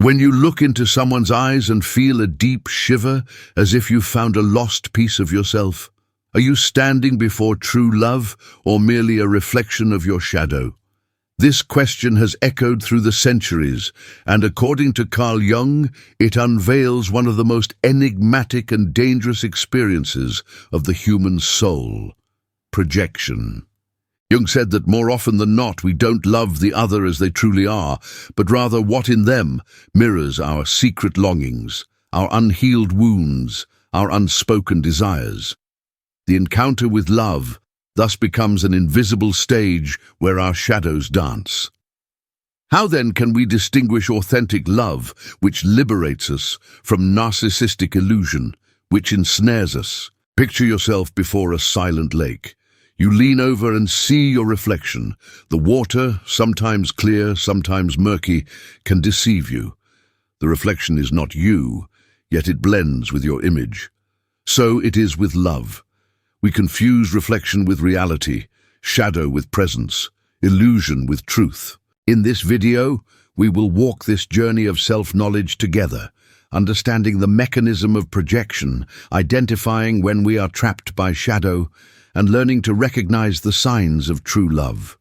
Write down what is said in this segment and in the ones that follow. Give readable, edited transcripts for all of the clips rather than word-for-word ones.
When you look into someone's eyes and feel a deep shiver as if you've found a lost piece of yourself, are you standing before true love or merely a reflection of your shadow? This question has echoed through the centuries, and according to Carl Jung, it unveils one of the most enigmatic and dangerous experiences of the human soul: projection. Jung said that more often than not, we don't love the other as they truly are, but rather what in them mirrors our secret longings, our unhealed wounds, our unspoken desires. The encounter with love thus becomes an invisible stage where our shadows dance. How then can we distinguish authentic love, which liberates us, from narcissistic illusion, which ensnares us? Picture yourself before a silent lake. You lean over and see your reflection. The water, sometimes clear, sometimes murky, can deceive you. The reflection is not you, yet it blends with your image. So it is with love. We confuse reflection with reality, shadow with presence, illusion with truth. In this video, we will walk this journey of self-knowledge together, understanding the mechanism of projection, identifying when we are trapped by shadow, and learning to recognize the signs of true love.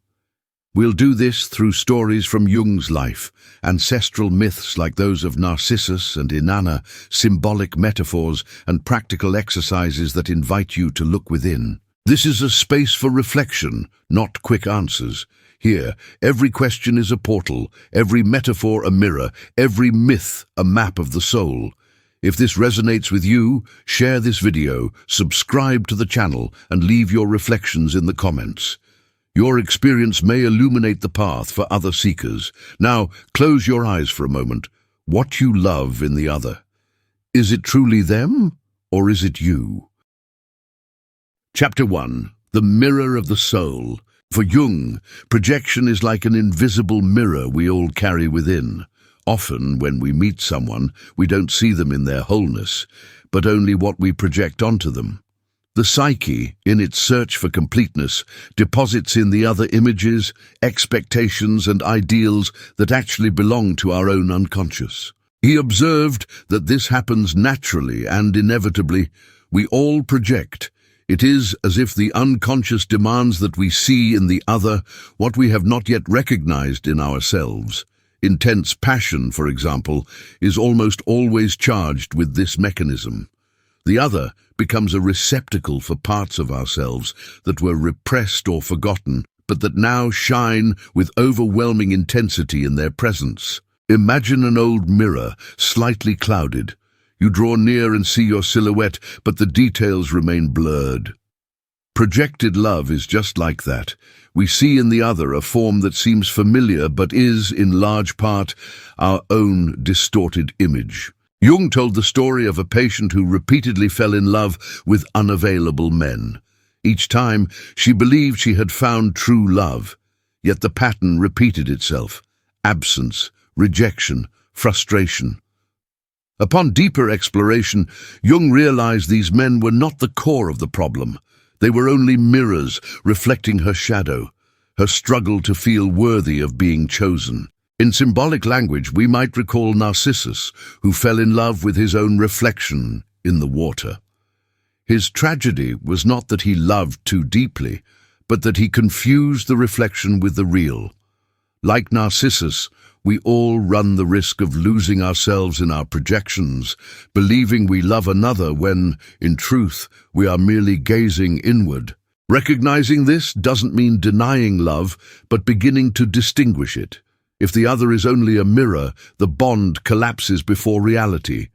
We'll do this through stories from Jung's life, ancestral myths like those of Narcissus and Inanna, symbolic metaphors, and practical exercises that invite you to look within. This is a space for reflection, not quick answers. Here, every question is a portal, every metaphor a mirror, every myth a map of the soul. If this resonates with you, share this video, subscribe to the channel, and leave your reflections in the comments. Your experience may illuminate the path for other seekers. Now, close your eyes for a moment. What you love in the other. Is it truly them, or is it you? Chapter 1. The Mirror of the Soul. For Jung, projection is like an invisible mirror we all carry within. Often, when we meet someone, we don't see them in their wholeness, but only what we project onto them. The psyche, in its search for completeness, deposits in the other images, expectations, and ideals that actually belong to our own unconscious. He observed that this happens naturally and inevitably. We all project. It is as if the unconscious demands that we see in the other what we have not yet recognized in ourselves. Intense passion, for example, is almost always charged with this mechanism. The other becomes a receptacle for parts of ourselves that were repressed or forgotten, but that now shine with overwhelming intensity in their presence. Imagine an old mirror, slightly clouded. You draw near and see your silhouette, but the details remain blurred. Projected love is just like that. We see in the other a form that seems familiar but is, in large part, our own distorted image. Jung told the story of a patient who repeatedly fell in love with unavailable men. Each time, she believed she had found true love, yet the pattern repeated itself: absence, rejection, frustration. Upon deeper exploration, Jung realized these men were not the core of the problem. They were only mirrors reflecting her shadow, her struggle to feel worthy of being chosen. In symbolic language, we might recall Narcissus, who fell in love with his own reflection in the water. His tragedy was not that he loved too deeply, but that he confused the reflection with the real. Like Narcissus, we all run the risk of losing ourselves in our projections, believing we love another when, in truth, we are merely gazing inward. Recognizing this doesn't mean denying love, but beginning to distinguish it. If the other is only a mirror, the bond collapses before reality.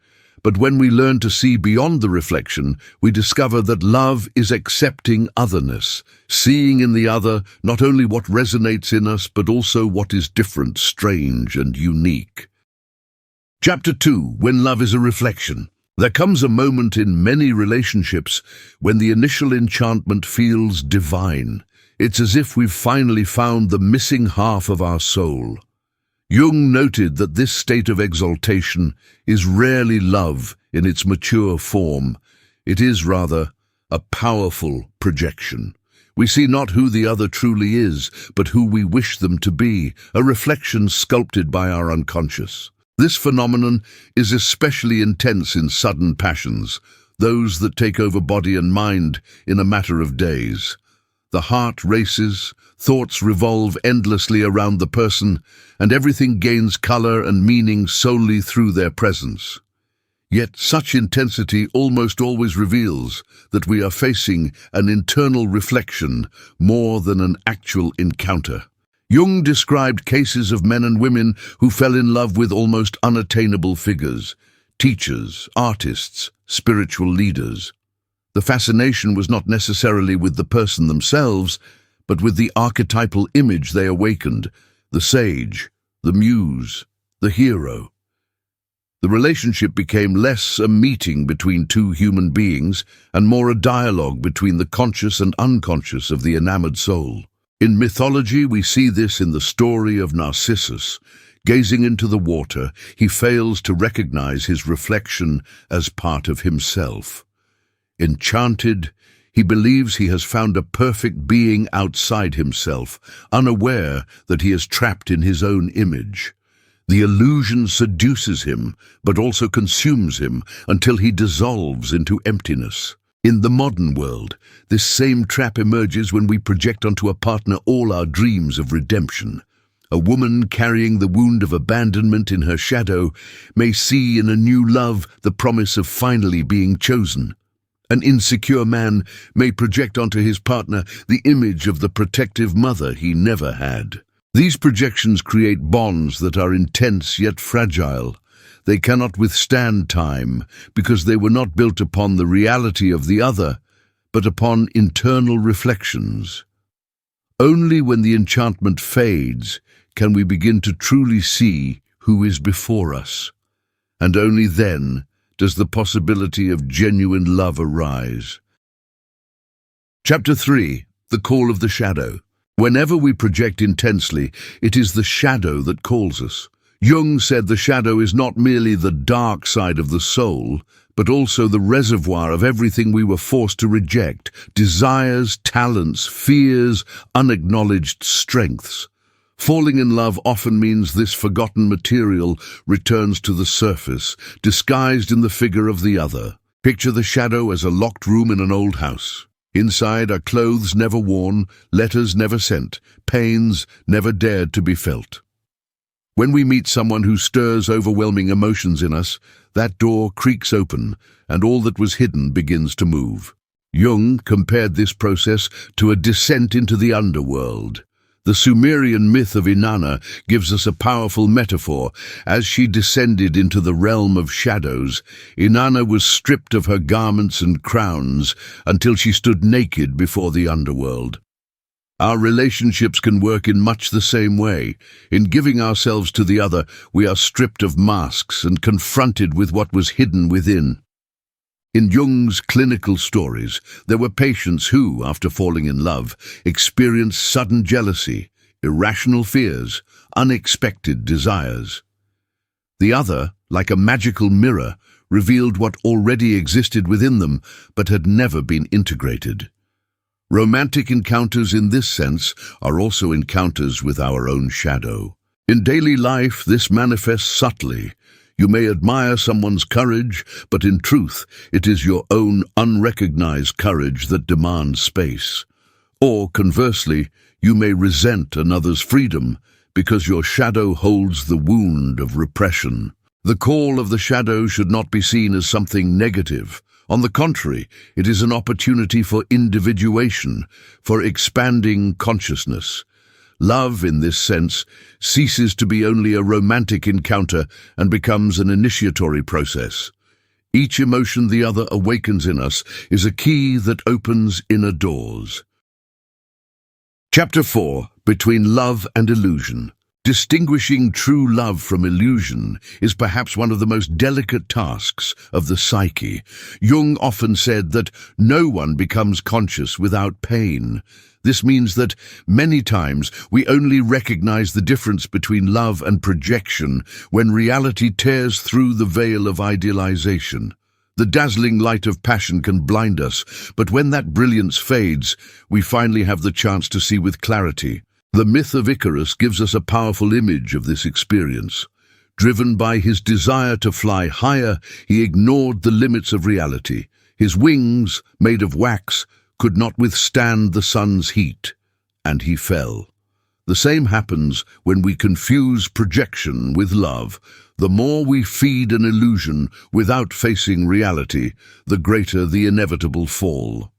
But when we learn to see beyond the reflection, we discover that love is accepting otherness, seeing in the other not only what resonates in us, but also what is different, strange, and unique. Chapter 2. When love is a reflection. There comes a moment in many relationships when the initial enchantment feels divine. It's as if we've finally found the missing half of our soul. Jung noted that this state of exaltation is rarely love in its mature form. It is, rather, a powerful projection. We see not who the other truly is, but who we wish them to be, a reflection sculpted by our unconscious. This phenomenon is especially intense in sudden passions, those that take over body and mind in a matter of days. The heart races, thoughts revolve endlessly around the person, and everything gains color and meaning solely through their presence. Yet such intensity almost always reveals that we are facing an internal reflection more than an actual encounter. Jung described cases of men and women who fell in love with almost unattainable figures, teachers, artists, spiritual leaders. The fascination was not necessarily with the person themselves, but with the archetypal image they awakened, the sage, the muse, the hero. The relationship became less a meeting between two human beings and more a dialogue between the conscious and unconscious of the enamored soul. In mythology, we see this in the story of Narcissus. Gazing into the water, he fails to recognize his reflection as part of himself. Enchanted, he believes he has found a perfect being outside himself, unaware that he is trapped in his own image. The illusion seduces him, but also consumes him until he dissolves into emptiness. In the modern world, this same trap emerges when we project onto a partner all our dreams of redemption. A woman carrying the wound of abandonment in her shadow may see in a new love the promise of finally being chosen. An insecure man may project onto his partner the image of the protective mother he never had. These projections create bonds that are intense yet fragile. They cannot withstand time because they were not built upon the reality of the other, but upon internal reflections. Only when the enchantment fades can we begin to truly see who is before us, and only then does the possibility of genuine love arise. Chapter 3. The Call of the Shadow. Whenever we project intensely, it is the shadow that calls us. Jung said the shadow is not merely the dark side of the soul, but also the reservoir of everything we were forced to reject: desires, talents, fears, unacknowledged strengths. Falling in love often means this forgotten material returns to the surface, disguised in the figure of the other. Picture the shadow as a locked room in an old house. Inside are clothes never worn, letters never sent, pains never dared to be felt. When we meet someone who stirs overwhelming emotions in us, that door creaks open, and all that was hidden begins to move. Jung compared this process to a descent into the underworld. The Sumerian myth of Inanna gives us a powerful metaphor. As she descended into the realm of shadows, Inanna was stripped of her garments and crowns until she stood naked before the underworld. Our relationships can work in much the same way. In giving ourselves to the other, we are stripped of masks and confronted with what was hidden within. In Jung's clinical stories, there were patients who, after falling in love, experienced sudden jealousy, irrational fears, unexpected desires. The other, like a magical mirror, revealed what already existed within them but had never been integrated. Romantic encounters in this sense are also encounters with our own shadow. In daily life, this manifests subtly. You may admire someone's courage, but in truth, it is your own unrecognized courage that demands space. Or, conversely, you may resent another's freedom because your shadow holds the wound of repression. The call of the shadow should not be seen as something negative. On the contrary, it is an opportunity for individuation, for expanding consciousness. Love, in this sense, ceases to be only a romantic encounter and becomes an initiatory process. Each emotion the other awakens in us is a key that opens inner doors. Chapter 4. Between Love and Illusion. Distinguishing true love from illusion is perhaps one of the most delicate tasks of the psyche. Jung often said that no one becomes conscious without pain. This means that many times we only recognize the difference between love and projection when reality tears through the veil of idealization. The dazzling light of passion can blind us, but when that brilliance fades, we finally have the chance to see with clarity. The myth of Icarus gives us a powerful image of this experience. Driven by his desire to fly higher, he ignored the limits of reality. His wings, made of wax, could not withstand the sun's heat, and he fell. The same happens when we confuse projection with love. The more we feed an illusion without facing reality, the greater the inevitable fall.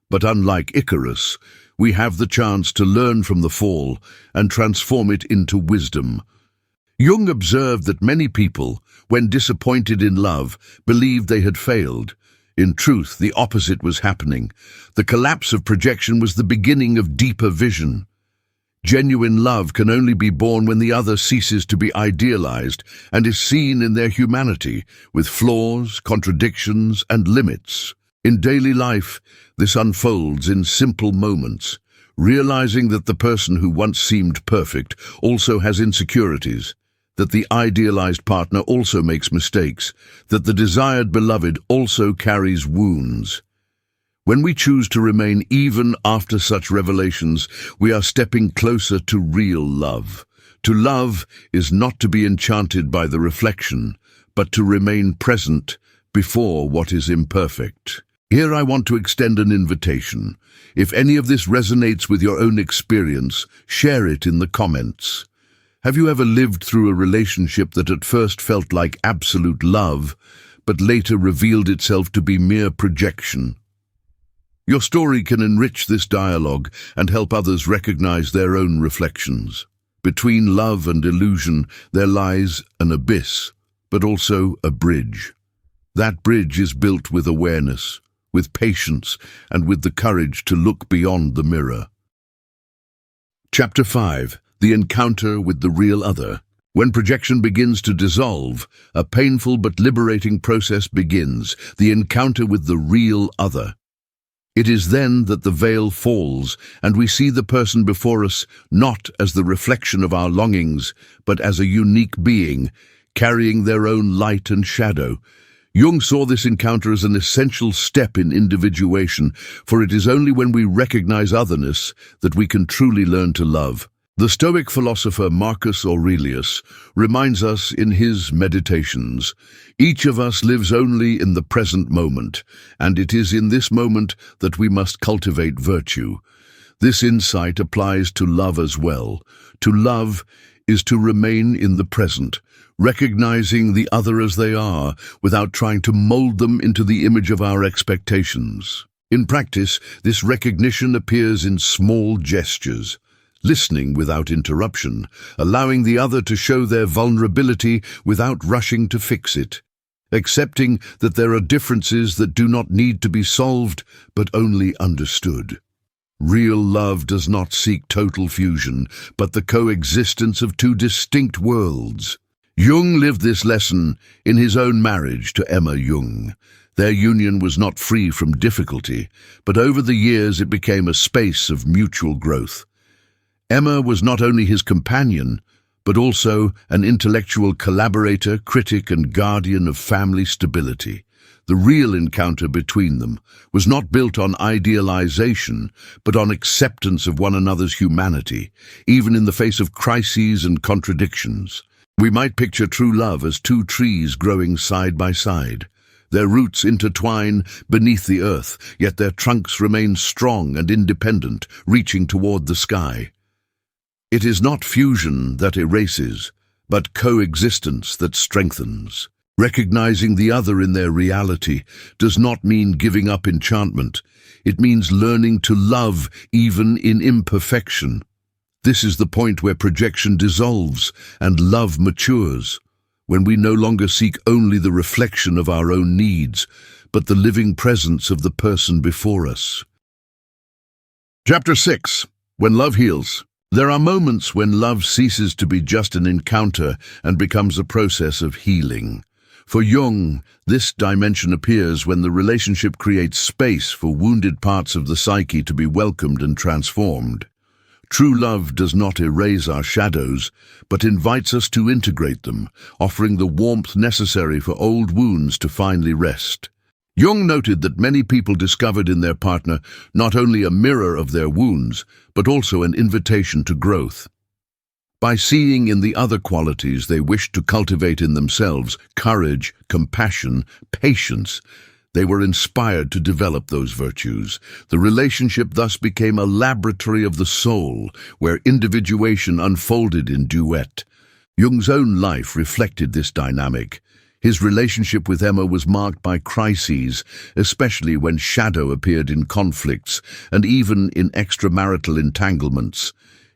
But unlike Icarus, we have the chance to learn from the fall and transform it into wisdom. Jung observed that many people, when disappointed in love, believed they had failed. In truth, the opposite was happening. The collapse of projection was the beginning of deeper vision. Genuine love can only be born when the other ceases to be idealized and is seen in their humanity, with flaws, contradictions, and limits. In daily life, this unfolds in simple moments, realizing that the person who once seemed perfect also has insecurities, that the idealized partner also makes mistakes, that the desired beloved also carries wounds. When we choose to remain even after such revelations, we are stepping closer to real love. To love is not to be enchanted by the reflection, but to remain present before what is imperfect. Here I want to extend an invitation. If any of this resonates with your own experience, share it in the comments. Have you ever lived through a relationship that at first felt like absolute love, but later revealed itself to be mere projection? Your story can enrich this dialogue and help others recognize their own reflections. Between love and illusion, there lies an abyss, but also a bridge. That bridge is built with awareness, with patience, and with the courage to look beyond the mirror. Chapter 5. The encounter with the real other. When projection begins to dissolve, a painful but liberating process begins, the encounter with the real other. It is then that the veil falls, and we see the person before us not as the reflection of our longings, but as a unique being, carrying their own light and shadow. Jung saw this encounter as an essential step in individuation, for it is only when we recognize otherness that we can truly learn to love. The Stoic philosopher Marcus Aurelius reminds us in his Meditations, each of us lives only in the present moment, and it is in this moment that we must cultivate virtue. This insight applies to love as well. To love is to remain in the present, recognizing the other as they are, without trying to mold them into the image of our expectations. In practice, this recognition appears in small gestures. Listening without interruption, allowing the other to show their vulnerability without rushing to fix it, accepting that there are differences that do not need to be solved, but only understood. Real love does not seek total fusion, but the coexistence of two distinct worlds. Jung lived this lesson in his own marriage to Emma Jung. Their union was not free from difficulty, but over the years it became a space of mutual growth. Emma was not only his companion, but also an intellectual collaborator, critic, and guardian of family stability. The real encounter between them was not built on idealization, but on acceptance of one another's humanity, even in the face of crises and contradictions. We might picture true love as two trees growing side by side. Their roots intertwine beneath the earth, yet their trunks remain strong and independent, reaching toward the sky. It is not fusion that erases, but coexistence that strengthens. Recognizing the other in their reality does not mean giving up enchantment. It means learning to love even in imperfection. This is the point where projection dissolves and love matures, when we no longer seek only the reflection of our own needs, but the living presence of the person before us. Chapter 6. When Love Heals. There are moments when love ceases to be just an encounter and becomes a process of healing. For Jung, this dimension appears when the relationship creates space for wounded parts of the psyche to be welcomed and transformed. True love does not erase our shadows, but invites us to integrate them, offering the warmth necessary for old wounds to finally rest. Jung noted that many people discovered in their partner not only a mirror of their wounds, but also an invitation to growth. By seeing in the other qualities they wished to cultivate in themselves, courage, compassion, patience, they were inspired to develop those virtues. The relationship thus became a laboratory of the soul, where individuation unfolded in duet. Jung's own life reflected this dynamic. His relationship with Emma was marked by crises, especially when shadow appeared in conflicts and even in extramarital entanglements.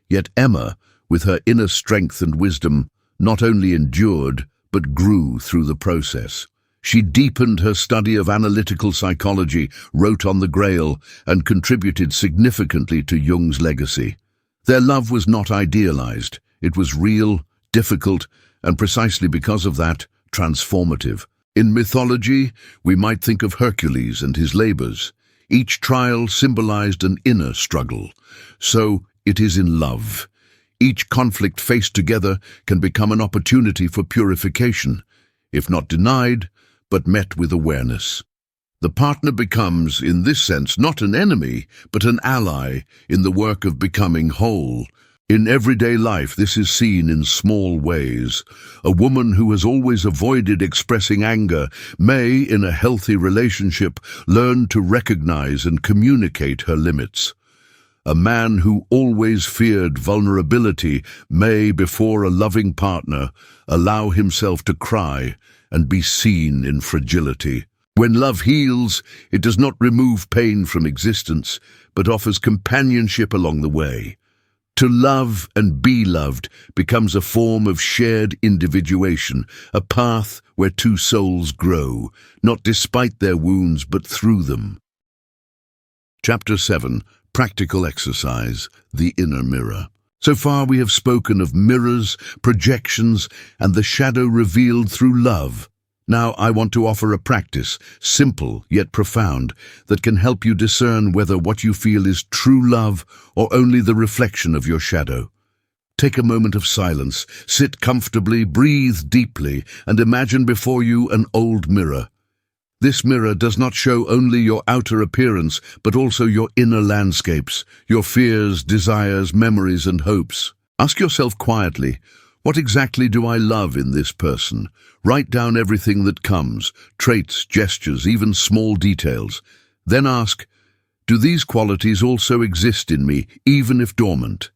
Yet Emma, with her inner strength and wisdom, not only endured, but grew through the process. She deepened her study of analytical psychology, wrote on the Grail, and contributed significantly to Jung's legacy. Their love was not idealized. It was real, difficult, and precisely because of that, transformative. In mythology, we might think of Hercules and his labors. Each trial symbolized an inner struggle. So it is in love. Each conflict faced together can become an opportunity for purification, if not denied, but met with awareness. The partner becomes, in this sense, not an enemy, but an ally in the work of becoming whole. In everyday life, this is seen in small ways. A woman who has always avoided expressing anger may, in a healthy relationship, learn to recognize and communicate her limits. A man who always feared vulnerability may, before a loving partner, allow himself to cry and be seen in fragility. When love heals, it does not remove pain from existence, but offers companionship along the way. To love and be loved becomes a form of shared individuation, a path where two souls grow, not despite their wounds but through them. Chapter 7. Practical exercise, the inner mirror. So far we have spoken of mirrors, projections, and the shadow revealed through love. Now I want to offer a practice, simple yet profound, that can help you discern whether what you feel is true love or only the reflection of your shadow. Take a moment of silence, sit comfortably, breathe deeply, and imagine before you an old mirror. This mirror does not show only your outer appearance, but also your inner landscapes, your fears, desires, memories, and hopes. Ask yourself quietly, what exactly do I love in this person? Write down everything that comes, traits, gestures, even small details. Then ask, do these qualities also exist in me, even if dormant?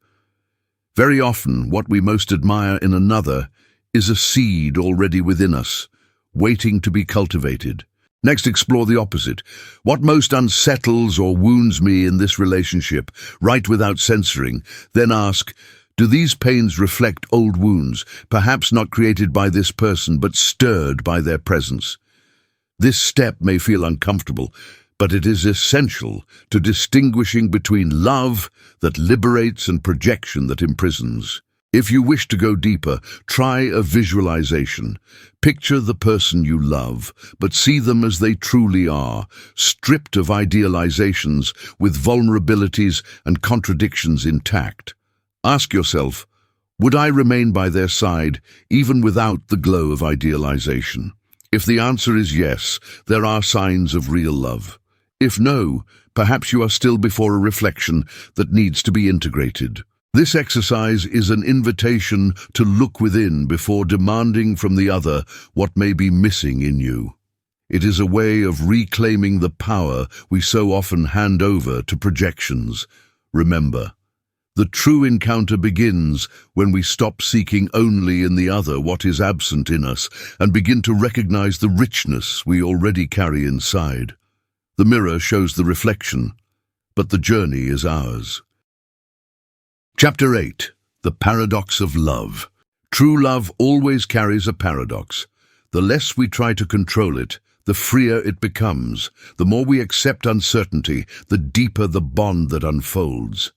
Very often, what we most admire in another is a seed already within us, waiting to be cultivated. Next, explore the opposite. What most unsettles or wounds me in this relationship? Write without censoring. Then ask, do these pains reflect old wounds, perhaps not created by this person, but stirred by their presence? This step may feel uncomfortable, but it is essential to distinguishing between love that liberates and projection that imprisons. If you wish to go deeper, try a visualization. Picture the person you love, but see them as they truly are, stripped of idealizations, with vulnerabilities and contradictions intact. Ask yourself, would I remain by their side, even without the glow of idealization? If the answer is yes, there are signs of real love. If no, perhaps you are still before a reflection that needs to be integrated. This exercise is an invitation to look within before demanding from the other what may be missing in you. It is a way of reclaiming the power we so often hand over to projections. Remember, the true encounter begins when we stop seeking only in the other what is absent in us and begin to recognize the richness we already carry inside. The mirror shows the reflection, but the journey is ours. Chapter 8. The Paradox of Love. True love always carries a paradox. The less we try to control it, the freer it becomes. The more we accept uncertainty, the deeper the bond that unfolds.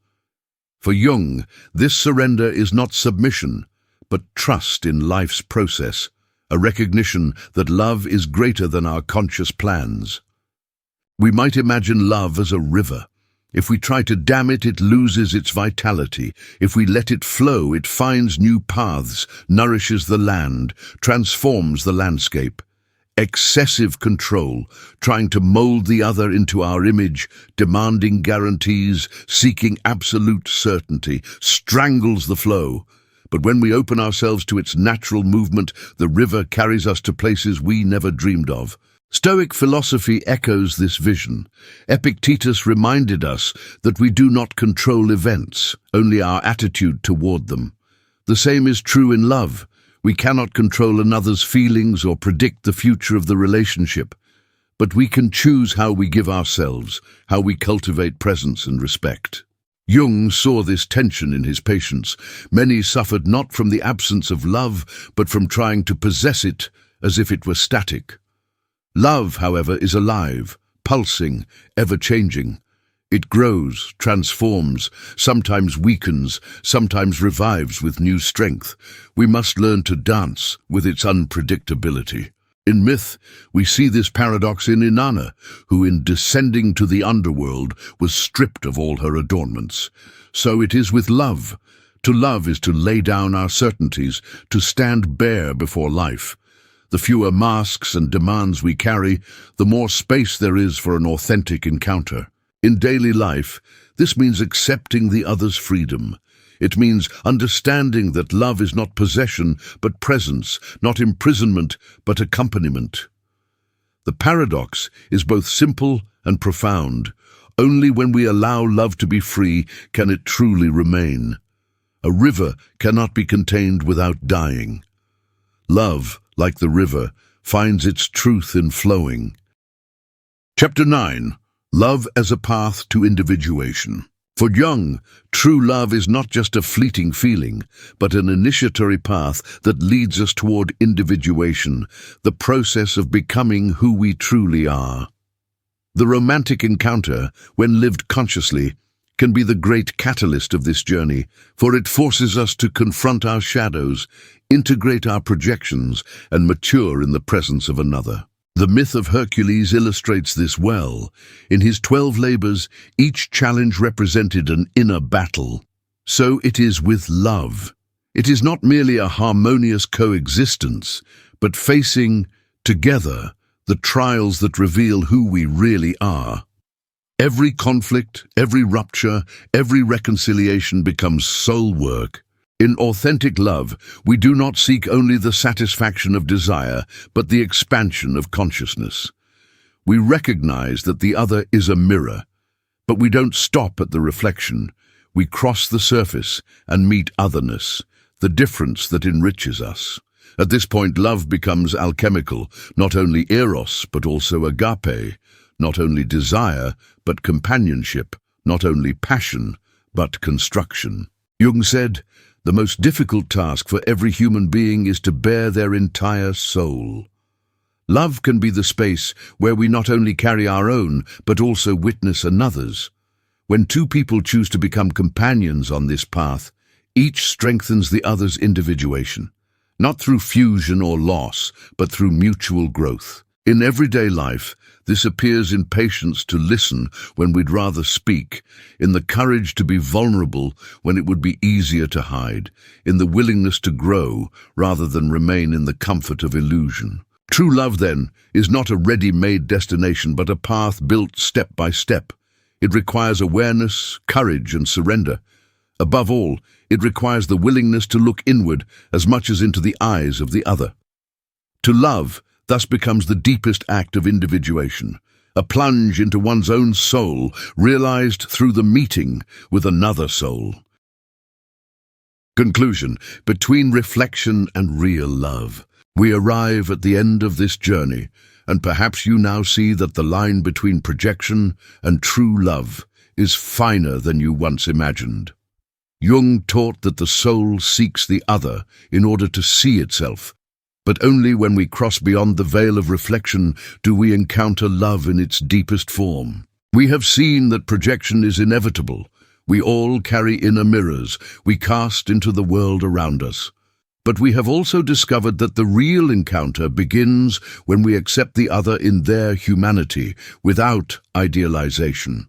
For Jung, this surrender is not submission, but trust in life's process, a recognition that love is greater than our conscious plans. We might imagine love as a river. If we try to dam it, it loses its vitality. If we let it flow, it finds new paths, nourishes the land, transforms the landscape. Excessive control, trying to mold the other into our image, demanding guarantees, seeking absolute certainty, strangles the flow. But when we open ourselves to its natural movement, the river carries us to places we never dreamed of. Stoic philosophy echoes this vision. Epictetus reminded us that we do not control events, only our attitude toward them. The same is true in love. We cannot control another's feelings or predict the future of the relationship, but we can choose how we give ourselves, how we cultivate presence and respect. Jung saw this tension in his patients. Many suffered not from the absence of love, but from trying to possess it as if it were static. Love, however, is alive, pulsing, ever-changing. It grows, transforms, sometimes weakens, sometimes revives with new strength. We must learn to dance with its unpredictability. In myth, we see this paradox in Inanna, who in descending to the underworld was stripped of all her adornments. So it is with love. To love is to lay down our certainties, to stand bare before life. The fewer masks and demands we carry, the more space there is for an authentic encounter. In daily life, this means accepting the other's freedom. It means understanding that love is not possession, but presence, not imprisonment, but accompaniment. The paradox is both simple and profound. Only when we allow love to be free can it truly remain. A river cannot be contained without dying. Love, like the river, finds its truth in flowing. Chapter 9. Love as a Path to Individuation. For Jung, true love is not just a fleeting feeling, but an initiatory path that leads us toward individuation, the process of becoming who we truly are. The romantic encounter, when lived consciously, can be the great catalyst of this journey, for it forces us to confront our shadows, integrate our projections, and mature in the presence of another. The myth of Hercules illustrates this well. In his 12 labors, each challenge represented an inner battle. So it is with love. It is not merely a harmonious coexistence, but facing, together, the trials that reveal who we really are. Every conflict, every rupture, every reconciliation becomes soul work. In authentic love, we do not seek only the satisfaction of desire, but the expansion of consciousness. We recognize that the other is a mirror, but we don't stop at the reflection. We cross the surface and meet otherness, the difference that enriches us. At this point, love becomes alchemical, not only eros, but also agape, not only desire, but companionship, not only passion, but construction. Jung said, "The most difficult task for every human being is to bear their entire soul." Love can be the space where we not only carry our own, but also witness another's. When two people choose to become companions on this path, each strengthens the other's individuation, not through fusion or loss, but through mutual growth. In everyday life, this appears in patience to listen when we'd rather speak, in the courage to be vulnerable when it would be easier to hide, in the willingness to grow rather than remain in the comfort of illusion. True love, then, is not a ready-made destination, but a path built step by step. It requires awareness, courage, and surrender. Above all, it requires the willingness to look inward as much as into the eyes of the other. To love thus becomes the deepest act of individuation, a plunge into one's own soul, realized through the meeting with another soul. Conclusion. Between reflection and real love, we arrive at the end of this journey, and perhaps you now see that the line between projection and true love is finer than you once imagined. Jung taught that the soul seeks the other in order to see itself, but only when we cross beyond the veil of reflection do we encounter love in its deepest form. We have seen that projection is inevitable. We all carry inner mirrors we cast into the world around us. But we have also discovered that the real encounter begins when we accept the other in their humanity, without idealization.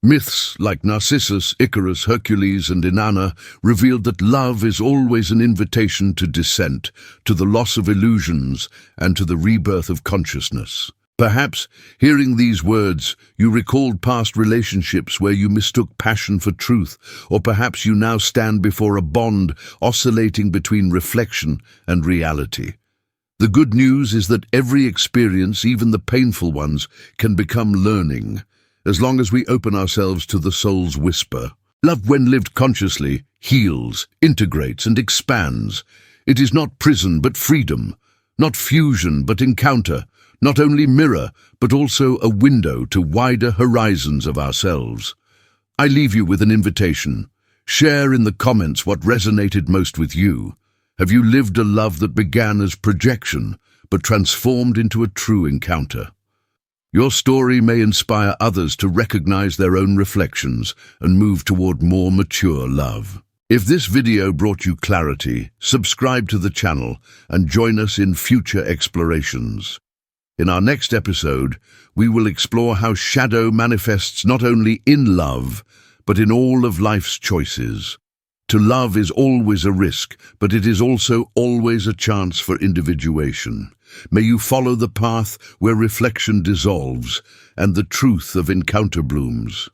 Myths like Narcissus, Icarus, Hercules, and Inanna revealed that love is always an invitation to descent, to the loss of illusions, and to the rebirth of consciousness. Perhaps, hearing these words, you recalled past relationships where you mistook passion for truth, or perhaps you now stand before a bond oscillating between reflection and reality. The good news is that every experience, even the painful ones, can become learning, as long as we open ourselves to the soul's whisper. Love, when lived consciously, heals, integrates, and expands. It is not prison but freedom, not fusion but encounter, not only mirror, but also a window to wider horizons of ourselves. I leave you with an invitation. Share in the comments what resonated most with you. Have you lived a love that began as projection, but transformed into a true encounter? Your story may inspire others to recognize their own reflections and move toward more mature love. If this video brought you clarity, subscribe to the channel and join us in future explorations. In our next episode, we will explore how shadow manifests not only in love, but in all of life's choices. To love is always a risk, but it is also always a chance for individuation. May you follow the path where reflection dissolves and the truth of encounter blooms.